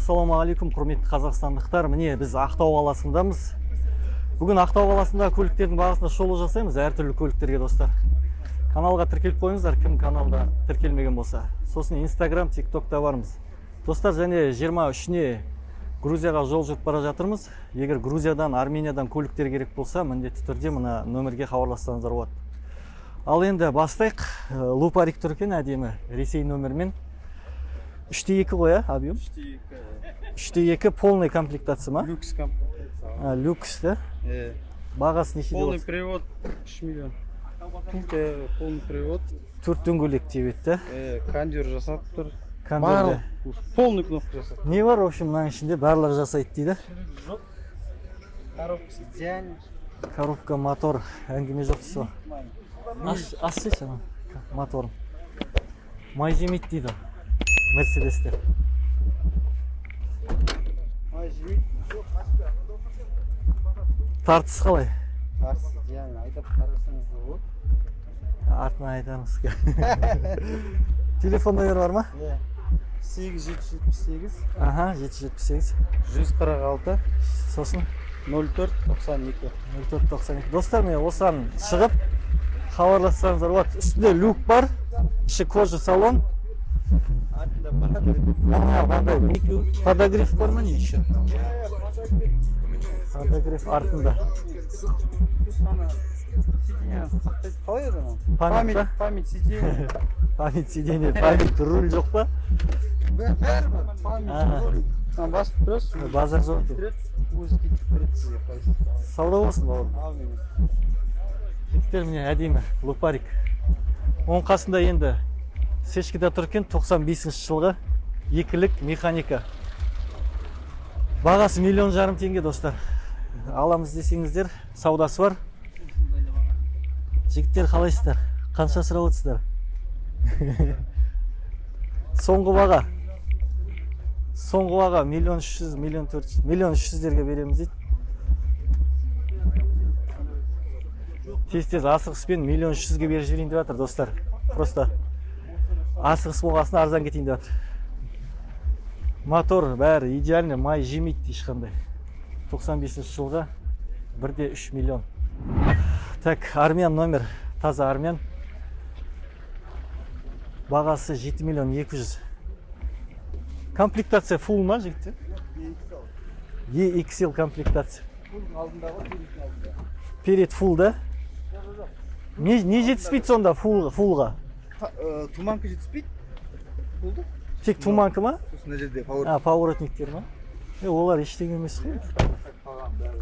Ассалаумағалейкум, құрметті қазақстандықтар. Міне біз Ақтау қаласындамыз. Бүгін Ақтау қаласында көліктердің бағасында шолу жасаймыз, әртүрлі көліктерге достар. Каналға тіркеліп қойыңыздар, кім каналда тіркелмеген болса. Сосын Instagram, TikTokта бармыз. Достар, және 23-не Грузияға жол жүріп бара жатырмыз. Егер Грузиядан, Армениядан көліктер керек болса, міндетті түрде мына нөмірге хабарлассаңыздар болады. Ал енді бастайық. Лупарик тұр екен, әдемі Ресей нөмірмен. 3-2 ғой, объем? 3-2 полный комплектация ма? Люкс комплектация. Люкс, да? Бағасы неше? Полный привод 3 миллион. Полный привод. 4 дөңгелек тебетті. Кондер жасап тұр. Кондерде. Полный кнопка жасап. Не бар, в общем, мынаның ішінде барлар жасайды дейді. Жоқ. Коробкасы идеально. Коробка, мотор, әңгіме жоқ дейсіз ғой. Ашсайшы моторын. Май жемейді дейді. Мерседестер. Тартыс қалай? Тартыс идеально. Айтып қарасаңыз да болады. Артына айтамыз. Телефон номері бар ма? 8778. Аха, 778. 146. Сосын? 0492. 0492. Достар, мен осыған шығып, хабарлассаңыздар болады. Үстінде люк бар, іші кожа салон. Подогрев бар ма не еще? Подогрев артында. Память сиденья. Память сиденья, память руль жоқ па? Басып тұрасыз. Базар жоқ деп. Өзі кетіп береді сізге. Сауда болсын бауырым. Жігіттер, міне әдемі Лупарик. Оның қасында енді Сешкіде тұр екен, 95 жылғы екілік механика. Бағасы 1,5 миллион теңге, достар. Аламыз десеңіздер, саудасы бар. Жігіттер, қалайсыздар? Қанша сұрап отырсыздар? Соңғы баға 1,3 миллион, 1,4 береміз дейді. Тез-тез асығыспен 1,3 беріп жіберейін деп жатыр, достар. Просто асығыс болғасын арзан кетейін деп жатыр. Мотор бәрі идеальный, май жемейді ешқандай. 95 жылға 1,3 миллион. Так, армян номер, таза армян. Бағасы 7 миллион 200. Комплектация full ма, жігіттер? EXL комплектация. Перед full, да? Не жетіспейді сонда fullға? Туманка жетіспейді. Болды? Тек туманка ма? Сосын жерде поворотник. Поворотниктер ма? Олар ештеңе емес қой.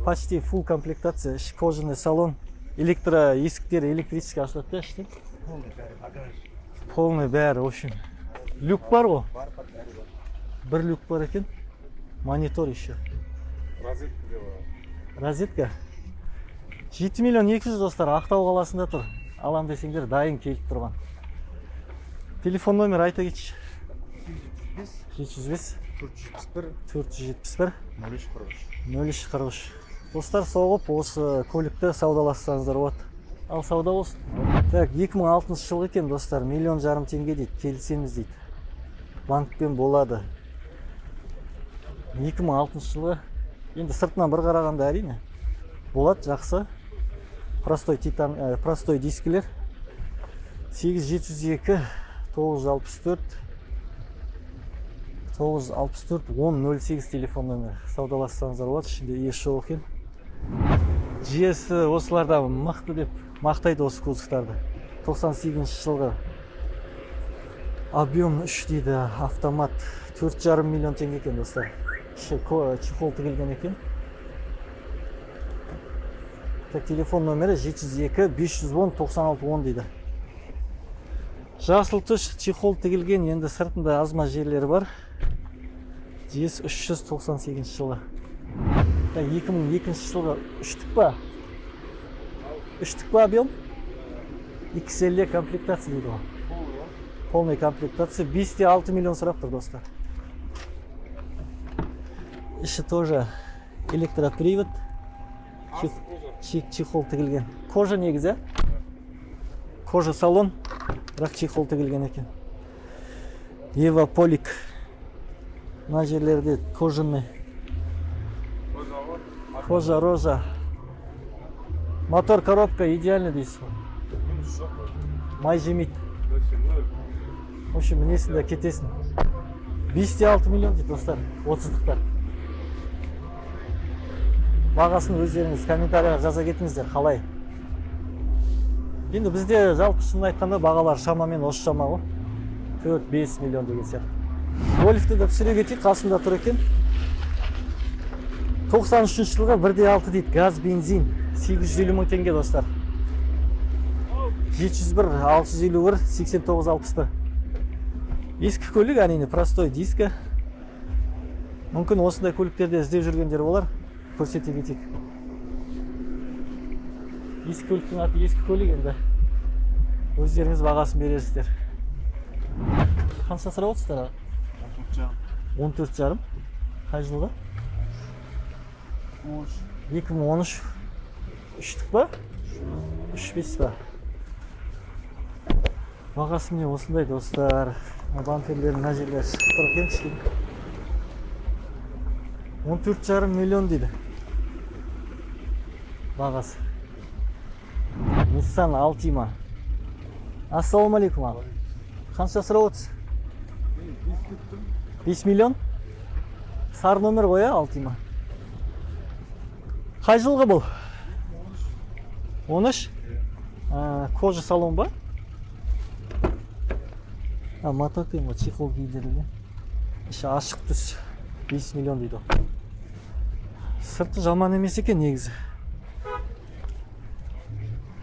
Почти full комплектация, кожаный салон, есіктері электрический ашылады да, іште. Полный бәрі, в общем. Люк бар ғой? Бір люк бар екен. Монитор еще. Розетка. 7 миллион 200, достар, Ақтау қаласында тұр. Алам десеңдер, дайын келіп тұрған. Телефон номер айта кетші. 705 471 0343. Достар, соғып осы көлікті саудалассаңыздар болады. Ал сауда болсын. Так, 2006 жылғы екен, достар, 1,5 миллион теңге дейді, келісеміз дейді. Банкпен болады. 2006 жылғы. Енді сыртынан бір қарағанда әрине. Болады, жақсы. Простой дискілер. 8702 964 1008 телефон номер. Саудалассаңыздар болады, ішінде еш жоқ екен. GS осыларда мықты деп мақтайды осы кузовтарды. 98 жылғы. Объем 3 дейді, автомат 4,5 миллион теңге екен, достар. Чехол тігілген екен. Телефон номері 702 510 9610 дейді. Жасыл түс, чехол тігілген, енді сыртында азма жерлері бар. GS 398 жылғы. 2002 жылғы үштік па? Үштік па объем? XL комплектация дейді ғой. Полный комплектация. 5,6 миллион сұрап тұр, достар. Іші тоже электропривод. Чехол тігілген. Кожа негізі. Кожа салон. Бірақ чехол тігілген екен. Ева Полик. Мына жерлерде кожаный. Кожа, рожа. Мотор, коробка идеальный дейсіз ғой. Май жемейді. В общем, несінде кетесің. 5,6 миллион дейді достар, 30-дықтар. Бағасын өздеріңіз комментарияға жаза кетіңіздер, қалай. Енді бізде жалпы шынын айтқанда бағалар шамамен осы шама ғой. 4-5 миллион деген сияқты. Гольфті де түсіре кетейік, қасында тұр екен. 93 жылға 1,6 дейді, газ, бензин. 850 мың теңге достар. 701, 651, 8960. Ескі көлік, әрине, простой диска. Мүмкін осындай көліктерде іздеп жүргендер болар. Көрсете кетейік. Ескі көліктің аты ескі көлік енді. Өздеріңіз бағасын берерсіздер. Қанша сұрап отырсыздар? 14,5. Қай жылғы? 2013. Үштік па? 3-5 па? Бағасы міне осындай достар. Бамперлердің мына жерлері шығып тұр екен кішкене. 14,5 миллион дейді. Бағасы. Nissan Altima. Ассалаумалейкум. Қанша сұрап отырсыз? 5 миллион? Сары номер ғой, Altima. Қай жылғы бұл? 13? Кожа салон ба? Мотор екен ғой, чехол кийдірілген. Іші ашық түс. 5 миллион дейді. Сырты жаман емес екен негізі.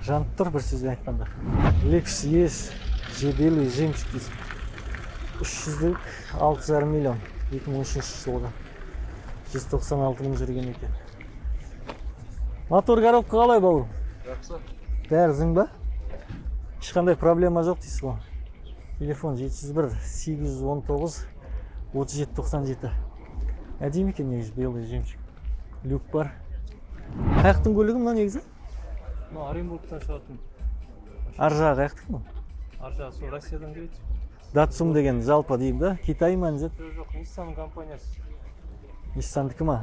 Жанып тұр бір сөзбен айтқанда. Lexus ES белый жемчуг дейсің. 300-дік 6,5 миллион. 2013 жылғы. 196 мың жүрген екен. Мотор коробка қалай бауырым? Бәрі зың ба? Ешқандай проблема жоқ дейсіз ғой. Телефон 701 819 3797. Әдемі екен негізі, белый жемчуг. Люк бар. Қаяқтың көлігі мына негізі? Оренбургтан шығатын. Ар жағы қаяқтық мы? Ар жағы сол Россиядан келеді. Datsun деген жалпы деймін да? Китай ма әнзет? Жоқ, Nissan компаниясы. Nissan'дікі ма?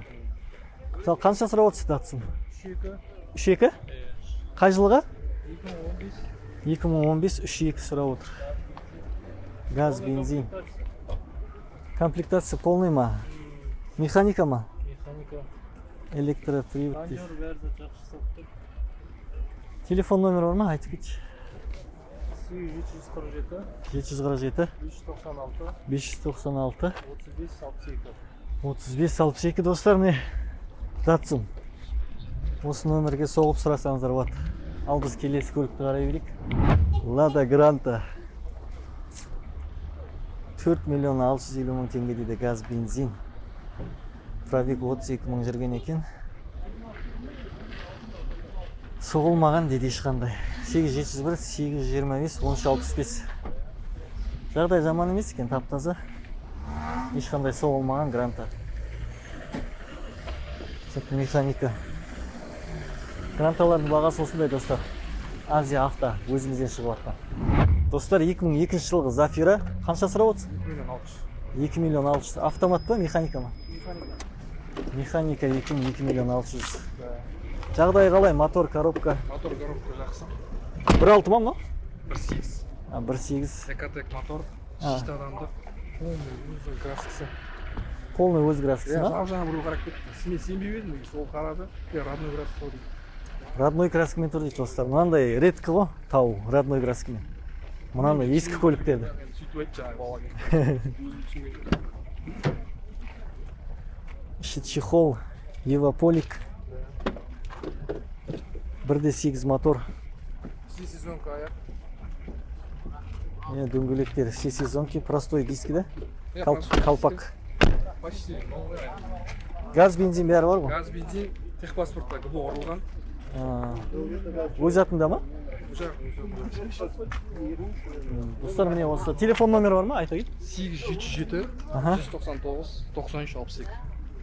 Қанша сұрап отырсыз Datsun? 3,2. 3,2? Қай жылға? 2015. 2015 3,2 сұрап отыр. Газ, бензин. Комплектация полный ма? Механика ма? Механика. Электропривод. Анжор бәрі жақсы сатты. Телефон номері бар ма? Айтып кетші. 747 747 596 596 35 62. 35-62 достар, не? Datsun. Осы нөмірге соғып сұрасаңыздар болады. Ал біз келесі көлікті қарай берейік. Lada Granta. 4 миллион 650 мың теңге дейді, газ, бензин. Пробег 32 мың жүрген екен. Соғылмаған деді ешқандай. 8701 825 1365. Жағдай жаман емес екен, таптаза. Ешқандай соғылмаған Гранта. Тек механика. Гранталардың бағасы осындай достар. Азия авто өзімізден шығып жатқан. Достар, 2002 жылғы Зафира қанша сұрап отырсыз? 2 миллион 600. Автомат па, механика ма? Механика 2 миллион 600. Жағдай қалай? Мотор, коробка? Мотор коробка жақсы. 1.6 ма мынау? 1.8. 1.8. Экотек мотор. 6 адамдық. Полный өз краскасы. Полный өз краскасы ма? Жаңа біреу қарап кетті. Мен сенбей едім, сол қарады. Родной краска дейді. Родной краскамен тұр дейді достар. Мынандай редкі ғой, тау, родной краскамен. Мынандай ескі көліктерді. Сөйтіп айтты жаңағы балаға. Іші чехол, Еваполик. 1.8 мотор. Все сезонка аяқ. Дөңгелектер, все сезонки, простой диски, да? Колпак. Почти новый. Газ, бензин бәрі бар ғой? Газ, бензин, техпаспортта ГБО орылған. Өз атында ма? Достар, міне осы телефон номері бар ма? Айта кет. 877 199 93 62.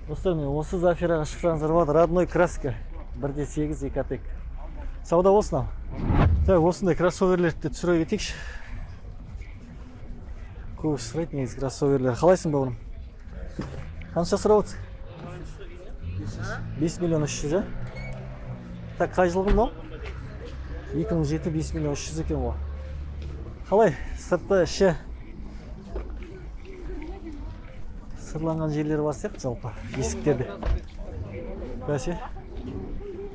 Достар, міне осы Зафираға шықсаңыздар болады, родной краска. 1.8 Экотек. Сауда болсын ал. Так, осындай кроссоверлерді түсіре кетейікші. Көбісі сұрайды негізі кроссоверлер. Қалайсың бауырым? Қанша сұрап отырсың? 5 миллион 300, а? Так, қай жылғы мынау? 2007 5 миллион 300 екен ғой. Қалай? Сыртта іші сырланған жерлері бар сияқты жалпы есіктерде. Бәсе.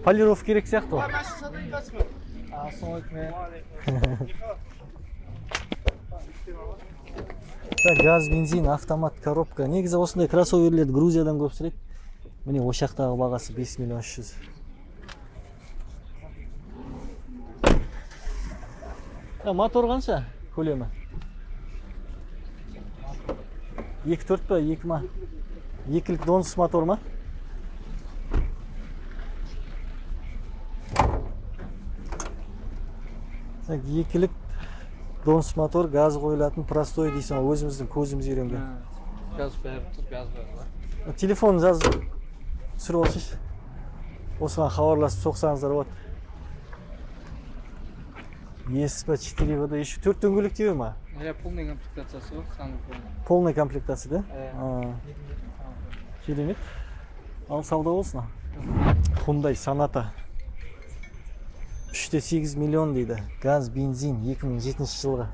Полировка керек сияқты ғой. Так, газ, бензин, автомат, коробка. Негізі осындай кроссоверлерді Грузиядан көп сұрайды. Міне ошақтағы бағасы 5 миллион 300. Мотор қанша көлемі? 2.4 па, 2 ма? Екілік донсыз мотор ма? Екілік донсыз мотор, газ қойылатын, простой дейсің, өзіміздің көзіміз үйренген. Gaz bərib тұр, gaz bərib. Телефон жазып түсіріп алсайшы. Осыған хабарласып соқсаңыздар болады. ESP 4 еще 4 дөңгелек тебе ма? Полный комплектациясы бар, самый полный. Полный комплектация, да? Керемет. Ал сауда болсын. Hyundai Sonata. 3,8 миллион дейді. Газ, бензин 2007 жылғы.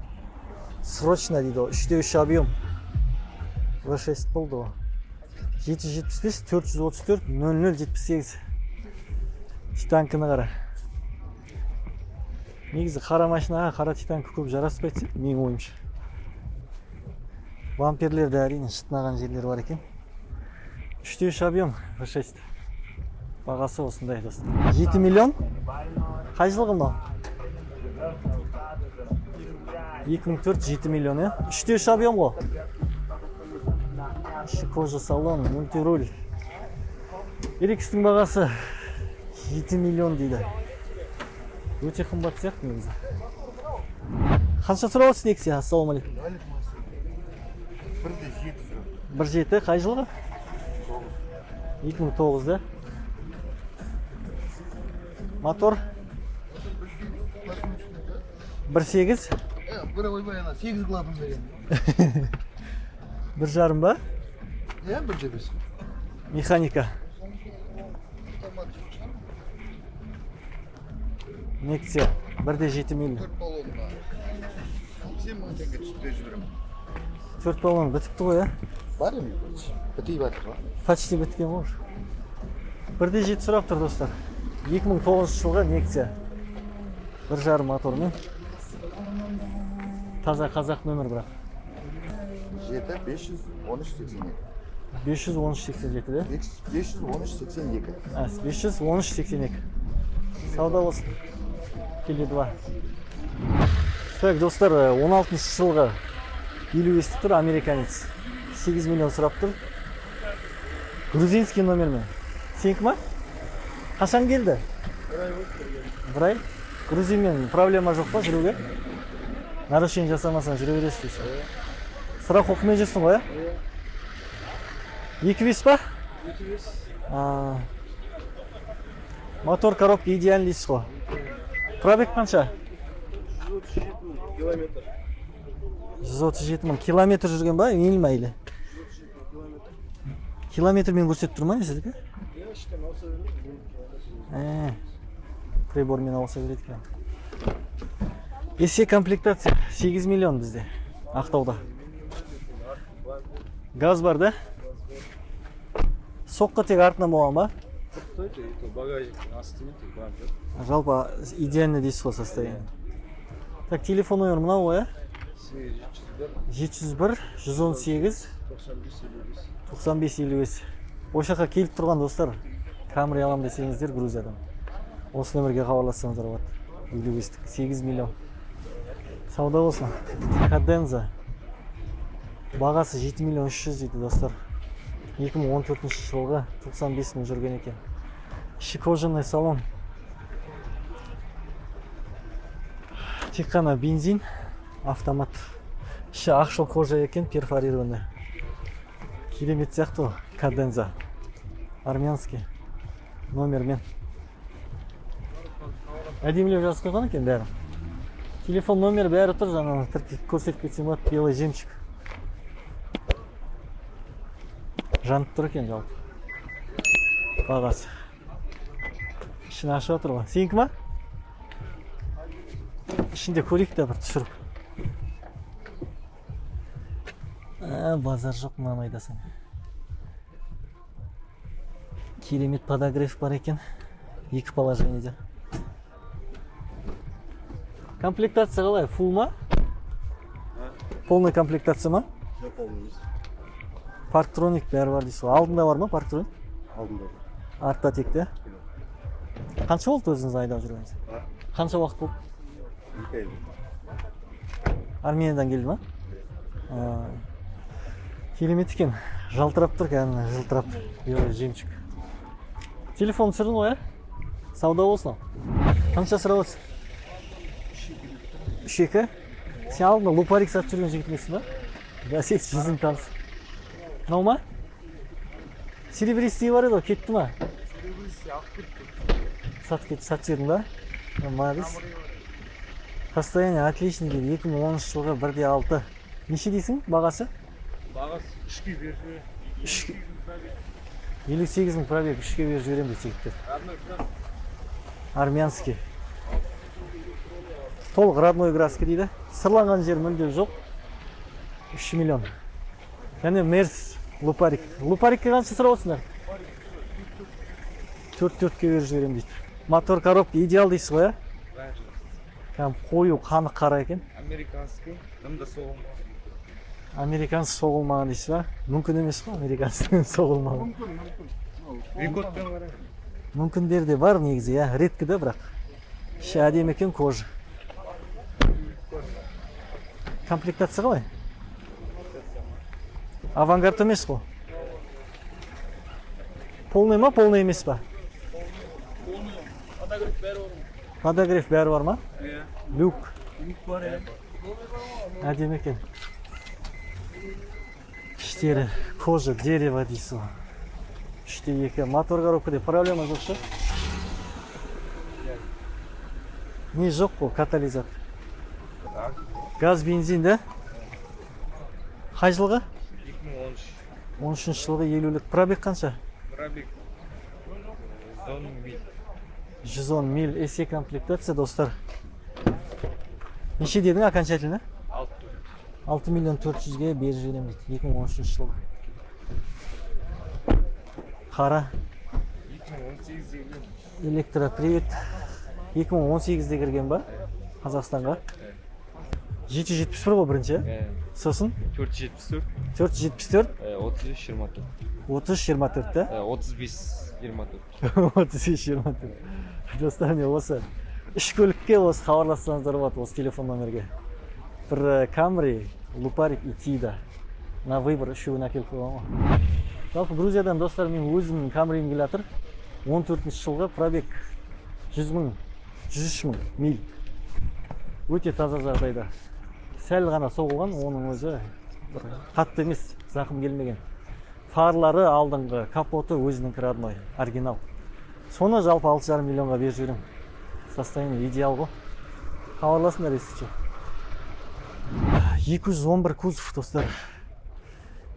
Срочно дейді. 3,3 объем. V6 болды. 775 434 0078. Титанкіні қара. Негізі қара машинаға қара титанкі көп жараспайды, менің ойымша. Бамперлерде әрине шытынаған жерлер бар екен. 3,3 объем V6. Бағасы осындай достар. 7 миллион. Қай жылғы мынау? 2004 7 миллион, е? 3,3 объем ғой. Іші кожа салон, мультируль. Ерекстің бағасы 7 миллион дейді. Өте қымбат сияқты негізі. Қанша сұрап отырсың Nexia? Ассалаумалейкум. 1.7. Қай жылғы? 2009, да? Мотор? 1.8. Бір ойбай ана 8 қылатын берген. 1.5 ба? Иә, 1.5. Механика. Nexia 1.7 миллион. 4 баллонға 7 мың теңге түсіп жіберем. 4 баллон бітіпті ғой, а? Бар ем, бітейіп жатыр ғой. Почти біткен ғой. 1.7 сұрап тұр достар. 2009 жылғы Nexia. 1.5 мотормен. Таза қазақ нөмір бірақ. 7 513-82. 513-87, да? 513-82. 513-82. Сауда болсын. Келе 2. Так, достар, 16 жылғы 50 тұр, американец. 8 миллион сұрап тұр. Грузинский номермен. Сенікі ма? Қашан келді? Бір ай? Грузинмен проблема жоқ па жүруге? Нарушение жасамасаң жүре бересіз дейсің. Сұрақ оқымай жүрсің ғой, а? 2.5 па? 2.5. Мотор, коробка идеальный дейсіз ғой. Пробег қанша? 137 мың. Километр жүрген ба? Ел ма елі? Километрмен көрсетіп тұр ма сіздікі? Прибормен алса береді екен. Есе комплектация 8 миллион бізде. Ақтауда. Газ бар, да? Соққы тек артынан болған ба? Жалпы идеальный дейсіз ғой состояние. Так, телефон номер мынау ғой, а? 701 118 95-55. Ошаққа келіп тұрған достар, Камри алам десеңіздер Грузиядан. Осы нөмірге хабарлассаңыздар болады. 55-тік 8 миллион. Сауда болсын. Каденза. Бағасы 7 миллион 300 дейді достар. 2014 жылғы 95 мың жүрген екен. Іші кожаный салон. Тек қана бензин, автомат. Іші ақшыл кожа екен, перфорированный. Керемет сияқты Каденза. Армянский номермен. Әдемілеп жазып қойған екен бәрі. Телефон номері бәрі тұр, жаңағы көрсетіп кетсем болады, белый жемчик. Жанып тұр екен жалпы. Бағасы. Ішін ашып отыр ғой. Сенікі ма? Ішінде көрейік те бір түсіріп. Базар жоқ мынаны айдасаң. Керемет подогрев бар екен. Екі положениеде. Комплектация қалай? Фул ма? Полный комплектация ма? Жоқ, полный. Парктроник бәрі бар дейсіз. Алдында бар ма парктроник? Алдында. Артта текте. Қанша болды өзіңіз айдап жүргеніңіз? Қанша уақыт болды? 2 ай. Армениядан келді ма? Керемет екен. Жалтырап тұр кәдімгі, жылтырап. Жемчуг. Телефон түсірдің ғой, ә? Сауда болсын. Қанша сұрап отырсың? 3-2? Сен алдында лупарик сатып жүрген жігіт емессің ба? Бәсет жүзің таныс. Мынау ма? Серебристый бар еді ғой, кетті ма? Серебристый алып кетті. Сатып жібердің ба? Молодец. Состояние отличный дейді. 2013 жылғы 1.6. Неше дейсің бағасы? Бағасы 3-ке беріп жібер. 58 мың пробег, 3-ке беріп жіберем дейді жігіттер. Армянский. Толық родной краска дейді. Сырланған жер мүлдем жоқ. 3 миллион. Және Мерс лупарик. Лупарикке қанша сұрап отырсыңдар? 4-4-ке беріп жіберем дейді. Мотор коробка идеал дейсіз ғой, ә? Кәм қою қанық қара екен. Американский, дымда соғылмаған. Американцы соғылмаған дейсіз ба? Мүмкін емес қой, американцы соғылмаған. Рекордпен қарай. Мүмкіндер де бар негізі, иә, редкі да бірақ. Іші әдемі екен кожа. Комплектация қалай? Авангард емес қой. Полный ма, полный емес па? Подогрев бәрі бар ма? Люк. Әдемі екен. Іштері кожа, дерево дейсіз. 3-2. Мотор коробкада проблема жоқ шы? Не жоқ қой, катализатор. Газ, бензин, да? Қай жылғы? 2013. 13 жылғы 50-лік. Пробег қанша? Пробег 110 миль. 110 миль. SE комплектация, достар. Неше дедің окончательно? 6 миллион 400-ге беріп жіберем дейді. 2013 жылғы. Қара. 2018-де Электропривод. 2018-де кірген ба? Қазақстанға. 771 ғой бірінші. Сосын? 474. 474. 33-24. 30-24 да? 35-24. 35-24. Достар, не осы 3 көлікке осы хабарлассаңыздар болады осы телефон номерге. Бір Camry, Лупарик и Тида. На выбор үшеуін әкеліп қойған ғой. Жалпы Грузиядан достар, мен өзімнің Camry'м келе жатыр. 14 жылғы пробег 100 мың, 103 мың миль. Өте таза жағдайда. Сәл ғана соғылған, оның өзі қатты емес, зақым келмеген. Фарлары алдыңғы, капоты өзінің родной, оригинал. Соны жалпы 6,5 миллионға беріп жіберем. Состояние идеал ғой. Хабарласыңдар естіше. 211 кузов, достар.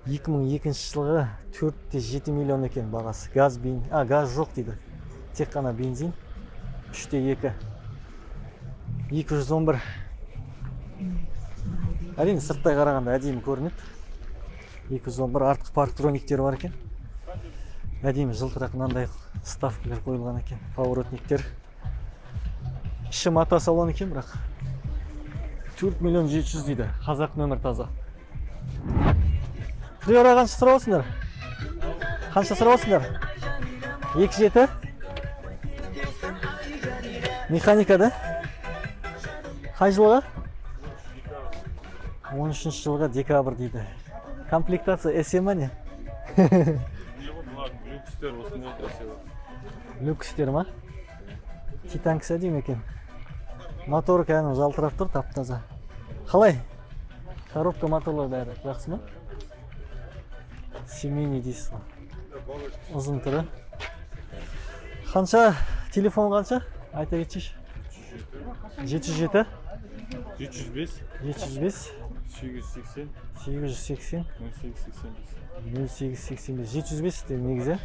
2002 жылғы 4,7 миллион екен бағасы. Газ жоқ дейді. Тек қана бензин. 3,2. 211. Әрине сырттай қарағанда әдемі көрінеді. 211 артқы парктрониктер бар екен. Әдемі жылтырақ мынандай ставкалар қойылған екен. Поворотниктер. Іші мата салон екен, бірақ 4 миллион 700 дейді. Қазақ нөмір таза. Приора қанша сұрап отырсыңдар? Қанша сұрап отырсыңдар? 2,7. Механика да? Қай жылғы? 13 жылғы декабрь дейді. Комплектация SE ма не? Люкстер осындай тұрасы. Люкстер ма? Титан кісі әдемі екен. Мотор кәдімгі жалтырап тұр, тап-таза. Қалай? Коробка моторлар бәрі жақсы ма? Семейный дейсіз ғой. Ұзын түрі. Қанша? Телефон қанша? Айта кетші. 707? 705. 705. 880 880 0885. 0885 705 деп негізі.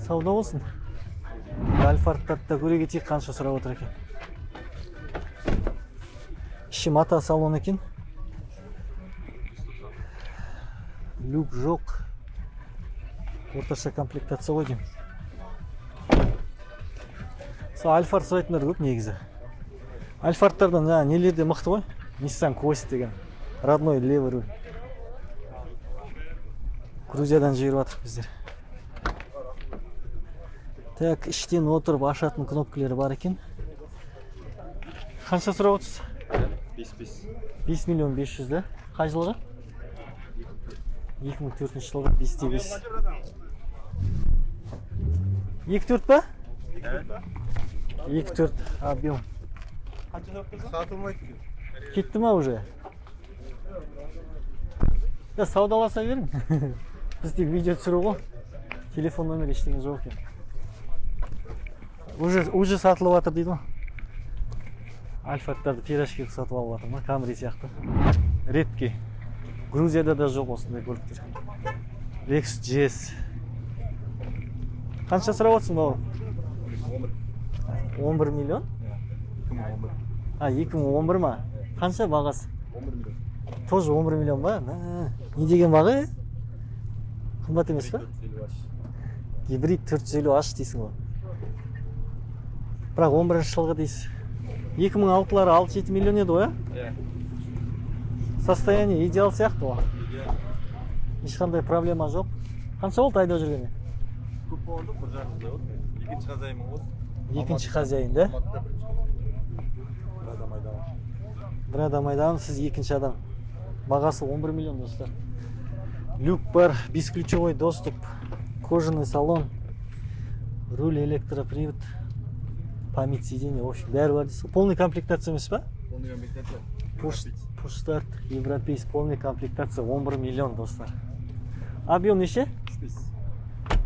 Сауда болсын. Альфардтарды да көре кетейік, қанша сұрап отыр екен. Іші мата салон екен. Люк жоқ. Орташа комплектация ғой деймін. Сол Альфард сұрайтындар көп негізі. Альфардтардан нелерде мықты ғой. Nissan Quest деген. Родной левый руль. Грузиядан жіберіп жатырық біздер. Так, іштен отырып ашатын кнопкалары бар екен. Қанша сұрап отырсыз? 5 миллион 500 да. Қай жылғы? 2004 жылғы 5-те 5. 2.4 па? 2.4 объем. Satılmaydı. Кетті ма уже? Да, саудаласа берің. Біз тек видео түсіру ғой. Телефон номер ештеңе жоқ екен. Уже сатылып жатыр дейді ғой. Альфардтарды пирожкиге сатып алып жатыр ма? Камри сияқты. Редкий. Грузияда да жоқ осындай көліктер. Lexus GS. Қанша сұрап отырсың бауырым? 11 миллион? 2011 ма? Қанша бағасы? 11 milyon. Тоже 11 миллион ба? Не деген баға? Қымбат емес па? Гибрид 450H дейсің ғой. Бірақ 11 жылғы дейсіз. 2006-лары 6-7 миллион еді ғой, Иә. Состояние идеал сияқты ғой. Ешқандай проблема жоқ. Қанша болды айдап жүргеніне? Көп болды, бір жарым жыл болды. Екінші хозяйым осы. Екінші хозяин, да? Алматыда бір адам айдаған. Бір адам айдаған, сіз екінші адам. Бағасы 11 миллион, достар. Люк бар, бесключевой доступ, кожаный салон, руль, электропривод, память сиденья, в общем, бәрі бар дейсіз. Полный комплектация емес па? Полный комплектация. Пуш-старт, европейский, полный комплектация 11 миллион, достар. Объем неше?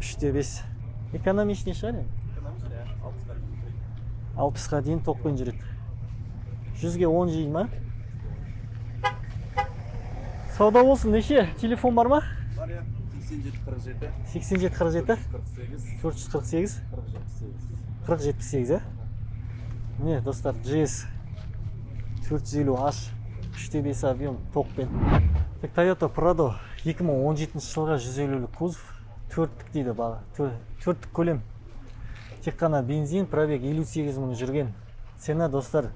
3-те 5. Экономичный шығар енді? Экономичный, 60-қа дейін токпен жүреді. 100-ге 10 жей ма? Сауда болсын, неше? Телефон бар ма? Бар я. 8747. 8747 448. 448 4078. 4078, Міне, достар, GS 450H 3-те 5 объем токпен. Toyota Prado 2017 жылға 150-лік кузов, 4-тік дейді бағы. 4-тік көлем. Тек қана бензин, пробег 58 мың жүрген. Цена, достар,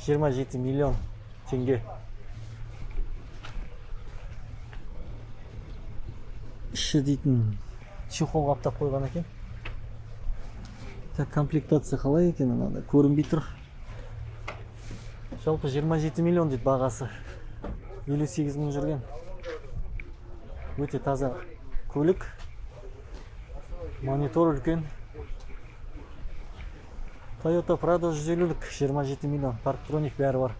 27 миллион теңге. Іші дейтін чехол қаптап қойған екен. Так, комплектация қалай екен, анада көрінбей тұр. Жалпы 27 миллион дейді бағасы. 58 мың жүрген. Өте таза көлік. Монитор үлкен. Toyota Prado 150-лік 27 миллион. Парктроник бәрі бар.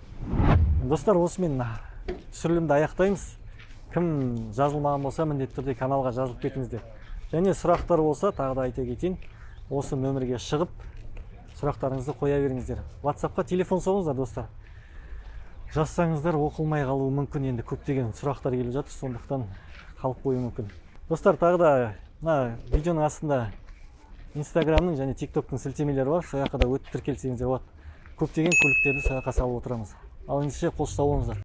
Достар, осымен түсірілімді аяқтаймыз. Кім жазылмаған болса, міндетті түрде каналға жазылып кетіңіздер. Және сұрақтар болса, тағы да айта кетейін, осы нөмірге шығып, сұрақтарыңызды қоя беріңіздер. WhatsApp-қа телефон соғыңыздар, достар. Жазсаңыздар оқылмай қалуы мүмкін, енді көптеген сұрақтар келіп жатыр, сондықтан қалып қоюы мүмкін. Достар, тағы да видеоның астында Instagram'ның және TikTok'тың сілтемелері бар, сол жаққа да өтіп тіркелсеңіздер болады. Көптеген көліктерді сол жаққа салып отырамыз. Ал ендеше қош сау болыңыздар.